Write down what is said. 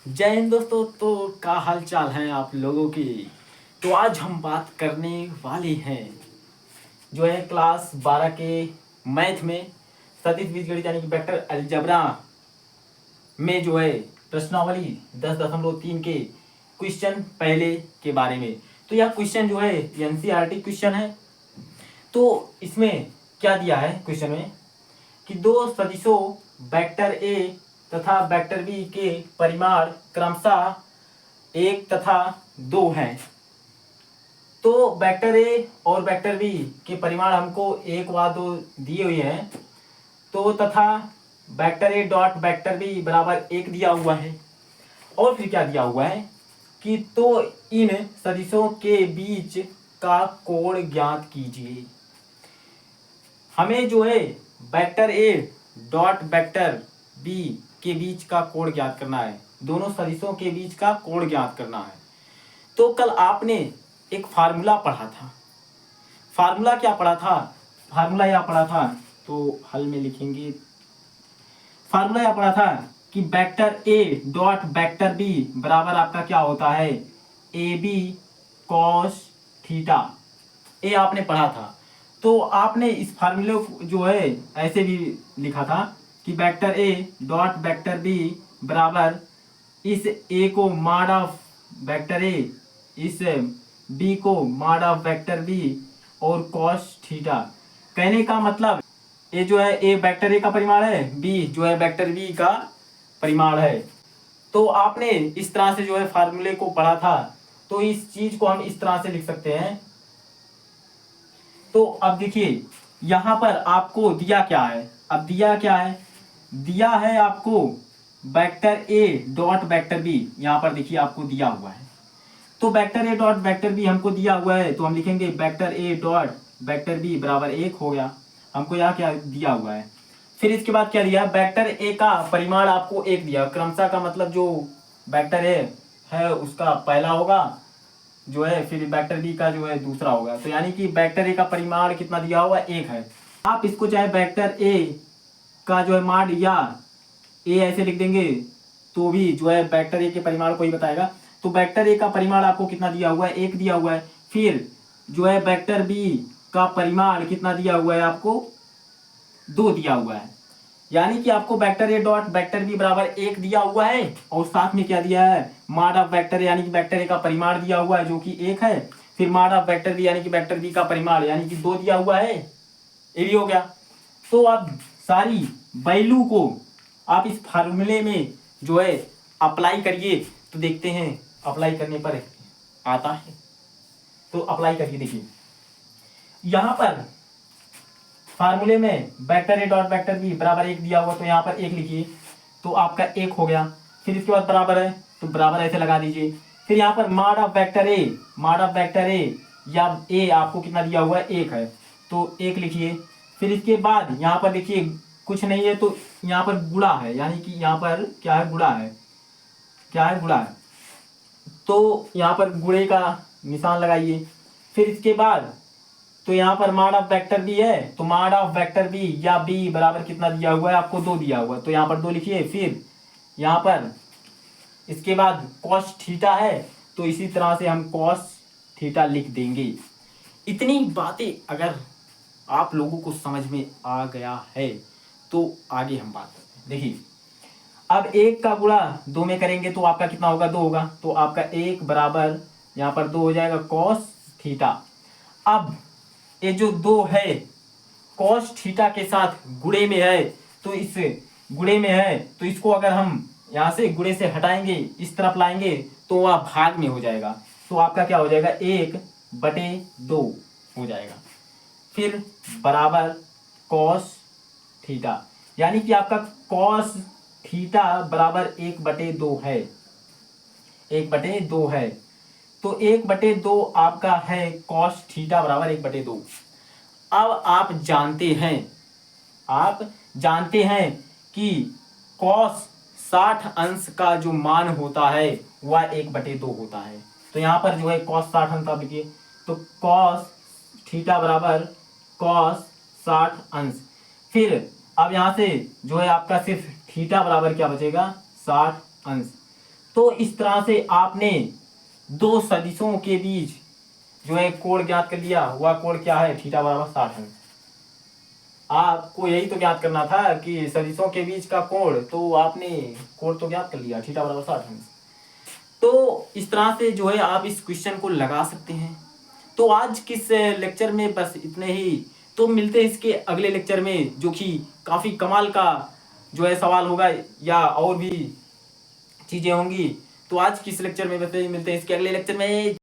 जय हिंद दोस्तों। तो क्या हाल चाल है आप लोगों की। तो आज हम बात करने वाले हैं जो है क्लास 12 के मैथ में सदिश बीजगणित यानी कि वेक्टर अलजेब्रा में जो है प्रश्नावली 10.3 के क्वेश्चन पहले के बारे में। तो यह क्वेश्चन जो है एनसीईआरटी क्वेश्चन है। तो इसमें क्या दिया है क्वेश्चन में कि दो सदिशों वेक्टर ए तथा वेक्टर बी के परिमाण क्रमशः 1 तथा 2 हैं। तो वेक्टर ए और वेक्टर बी के परिमाण हमको 1 व 2 दिए हुए हैं। तो तथा vector A dot vector B बराबर 1 दिया हुआ है। और फिर क्या दिया हुआ है कि तो इन सदिशों के बीच का कोण ज्ञात कीजिए। हमें जो है vector A dot vector B के बीच का कोण ज्ञात करना है। दोनों सदिशों के बीच का कोण ज्ञात करना है। तो कल आपने एक फार्मूला पढ़ा था। फार्मूला क्या पढ़ा था? फार्मूला यह पढ़ा था, तो हल में लिखेंगे। फार्मूला यह पढ़ा था कि vector A dot vector B बराबर आपका क्या होता है, ए बी कॉस थीटा। ये आपने पढ़ा था। तो आपने इस फार्मूले को जो है ऐसे भी लिखा था कि vector A dot vector B बराबर इस ए को मॉड ऑफ वेक्टर ए, इस बी को मॉड ऑफ वेक्टर बी और कॉस थीटा। कहने का मतलब ए जो है ए वेक्टर ए का परिमाण है, बी जो है वेक्टर बी का परिमाण है। तो आपने इस तरह से जो है फार्मूले को पढ़ा था। तो इस चीज को हम इस तरह से लिख सकते हैं। तो अब देखिए यहां पर आपको दिया क्या है। अब दिया क्या है? दिया है आपको vector A dot vector B. यहां पर देखिए आपको दिया हुआ है। तो vector A dot vector B हमको दिया हुआ है, तो हम लिखेंगे vector A dot vector B बराबर 1 हो गया। हमको यहाँ क्या दिया हुआ है। फिर इसके बाद क्या दिया? वेक्टर ए का परिमाण आपको 1 दिया। क्रमशः का मतलब जो वेक्टर ए है उसका पहला होगा जो है, फिर वेक्टर बी का जो है दूसरा होगा। तो यानी कि वेक्टर ए का परिमाण कितना दिया हुआ? 1 है। आप इसको चाहे वेक्टर ए का जो है मान या ए ऐसे लिख देंगे तो भी जो है वेक्टर ए के परिमाण को ही बताएगा। तो वेक्टर ए का परिमाण आपको कितना दिया हुआ है? 1 दिया हुआ है। फिर जो है वेक्टर बी का परिमाण कितना दिया हुआ है आपको? 2 दिया हुआ है। यानी कि आपको vector A dot vector B बराबर 1 दिया हुआ है और साथ में क्या दिया है? मॉड ऑफ वेक्टर ए यानी कि वेक्टर ए का परिमाण दिया हुआ है जो कि 1 है। फिर मॉड ऑफ वेक्टर बी यानी कि वेक्टर बी का परिमाण यानी कि 2 दिया हुआ है। ये भी हो गया। तो अब सारी वैल्यू को आप इस फार्मूले में जो है अप्लाई करिए। तो देखते हैं अप्लाई करने पर आता है। तो अप्लाई करिए। देखिए यहां पर फार्मूले में vector A dot vector B बराबर 1 दिया हुआ, तो यहाँ पर 1 लिखिए तो आपका 1 हो गया। फिर इसके बाद बराबर है तो बराबर ऐसे लगा दीजिए। फिर यहाँ पर mod of vector A, mod of vector A या ए आपको कितना दिया हुआ है? 1 है, तो 1 लिखिए। फिर इसके बाद यहाँ पर देखिए कुछ नहीं है तो यहाँ पर गुणा है, यानी कि यहाँ पर क्या है? गुणा है। क्या है? गुणा है। तो यहाँ पर गुणे का निशान लगाइए। फिर इसके बाद तो यहाँ पर मॉड ऑफ वेक्टर बी है, तो मॉड ऑफ वेक्टर बी या बी बराबर कितना दिया हुआ है आपको? 2 दिया हुआ है, तो यहाँ पर 2 लिखिए। फिर यहाँ पर इसके बाद कॉस थीटा है, तो इसी तरह से हम कॉस थीटा लिख देंगे। इतनी बातें अगर आप लोगों को समझ में आ गया है तो आगे हम बात करते हैं। देखिए अब 1 का गुणा 2 में करेंगे तो आपका कितना होगा? 2 होगा। तो आपका 1 बराबर यहाँ पर 2 हो जाएगा कॉस थीटा। अब ये जो 2 है कॉस थीटा के साथ गुणे में है, तो इस गुणे में है तो इसको अगर हम यहाँ से गुणे से हटाएंगे इस तरफ लाएंगे तो वह भाग में हो जाएगा। तो आपका क्या हो जाएगा? 1/2 हो जाएगा। फिर बराबर कॉस थीटा, यानी कि आपका कॉस थीटा बराबर 1/2 है। 1/2 है। तो 1/2 आपका है कॉस थीटा बराबर 1/2। अब आप जानते हैं कि कॉस 60 अंश का जो मान होता है वह 1/2 होता है। तो यहाँ पर जो है कॉस 60 अंश आप लिखिए। तो कॉस थीटा बराबर कॉस 60 अंश। फिर अब यहाँ से जो है आपका सिर्फ थीटा बराबर क्या बचेगा? 60 अंश। तो इस तरह से आपने दो सदिशों के बीच जो है कोण ज्ञात कर लिया। वह कोण क्या है? थीटा बराबर 60 अंश। आपको यही तो ज्ञात करना था कि सदिशों के बीच का कोण, तो आपने कोण तो ज्ञात कर लिया, थीटा बराबर 60 अंश। तो इस तरह से जो है आप इस क्वेश्चन को लगा सकते हैं। तो आज किस लेक्चर में बस इतने ही। तो मिलते हैं इसके अगले लेक्चर में, जो कि काफ़ी कमाल का जो है सवाल होगा या और भी चीज़ें होंगी। तो आज किस लेक्चर में बस मिलते हैं इसके अगले लेक्चर में।